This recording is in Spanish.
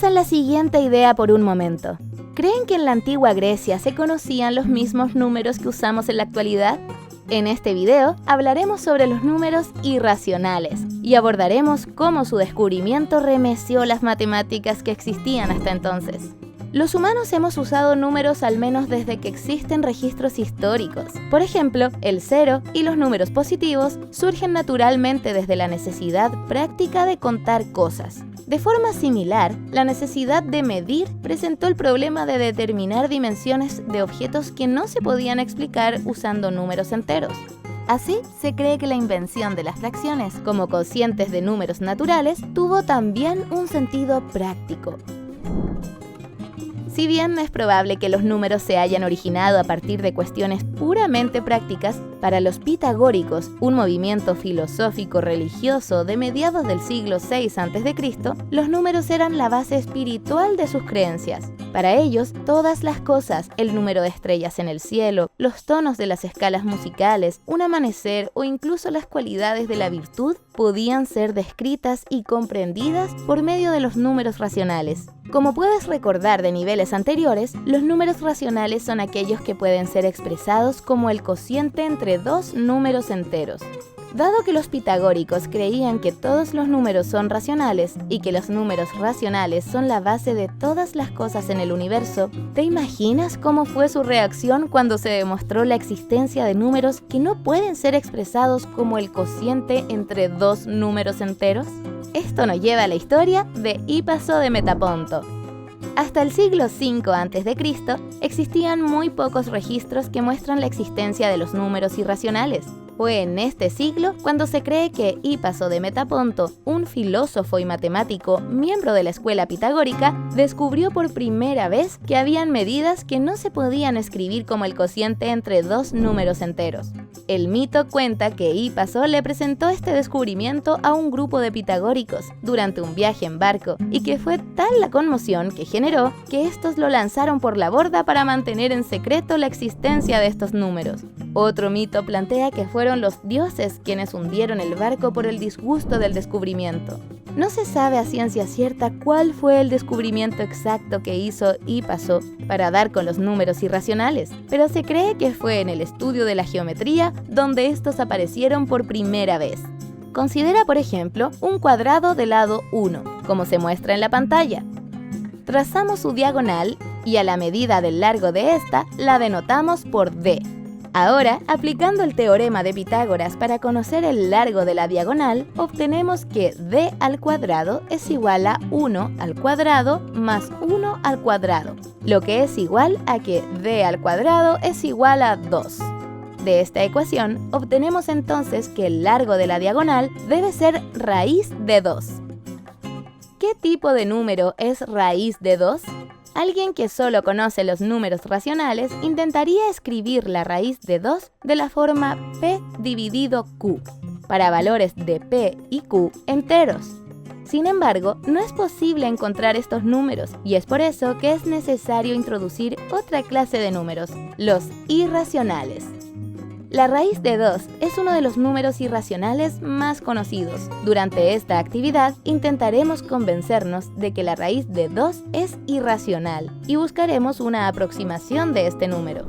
Piensa en la siguiente idea por un momento. ¿Creen que en la antigua Grecia se conocían los mismos números que usamos en la actualidad? En este video hablaremos sobre los números irracionales y abordaremos cómo su descubrimiento remeció las matemáticas que existían hasta entonces. Los humanos hemos usado números al menos desde que existen registros históricos. Por ejemplo, el 0 y los números positivos surgen naturalmente desde la necesidad práctica de contar cosas. De forma similar, la necesidad de medir presentó el problema de determinar dimensiones de objetos que no se podían explicar usando números enteros. Así, se cree que la invención de las fracciones como cocientes de números naturales tuvo también un sentido práctico. Si bien es probable que los números se hayan originado a partir de cuestiones puramente prácticas, para los pitagóricos, un movimiento filosófico-religioso de mediados del siglo VI a.C., los números eran la base espiritual de sus creencias. Para ellos, todas las cosas, el número de estrellas en el cielo, los tonos de las escalas musicales, un amanecer o incluso las cualidades de la virtud, podían ser descritas y comprendidas por medio de los números racionales. Como puedes recordar de niveles anteriores, los números racionales son aquellos que pueden ser expresados como el cociente entre dos números enteros. Dado que los pitagóricos creían que todos los números son racionales y que los números racionales son la base de todas las cosas en el universo, ¿te imaginas cómo fue su reacción cuando se demostró la existencia de números que no pueden ser expresados como el cociente entre dos números enteros? Esto nos lleva a la historia de Hipaso de Metaponto. Hasta el siglo V a.C. existían muy pocos registros que muestran la existencia de los números irracionales. Fue en este siglo cuando se cree que Hipaso de Metaponto, un filósofo y matemático miembro de la escuela pitagórica, descubrió por primera vez que habían medidas que no se podían escribir como el cociente entre dos números enteros. El mito cuenta que Hipaso le presentó este descubrimiento a un grupo de pitagóricos durante un viaje en barco y que fue tal la conmoción que generó que estos lo lanzaron por la borda para mantener en secreto la existencia de estos números. Otro mito plantea que fueron los dioses quienes hundieron el barco por el disgusto del descubrimiento. No se sabe a ciencia cierta cuál fue el descubrimiento exacto que hizo Hipaso para dar con los números irracionales, pero se cree que fue en el estudio de la geometría donde estos aparecieron por primera vez. Considera, por ejemplo, un cuadrado de lado 1, como se muestra en la pantalla. Trazamos su diagonal y a la medida del largo de esta la denotamos por d. Ahora, aplicando el teorema de Pitágoras para conocer el largo de la diagonal, obtenemos que d al cuadrado es igual a 1 al cuadrado más 1 al cuadrado, lo que es igual a que d al cuadrado es igual a 2. De esta ecuación, obtenemos entonces que el largo de la diagonal debe ser raíz de 2. ¿Qué tipo de número es raíz de 2? Alguien que solo conoce los números racionales intentaría escribir la raíz de 2 de la forma p dividido q, para valores de p y q enteros. Sin embargo, no es posible encontrar estos números y es por eso que es necesario introducir otra clase de números, los irracionales. La raíz de 2 es uno de los números irracionales más conocidos. Durante esta actividad intentaremos convencernos de que la raíz de 2 es irracional y buscaremos una aproximación de este número.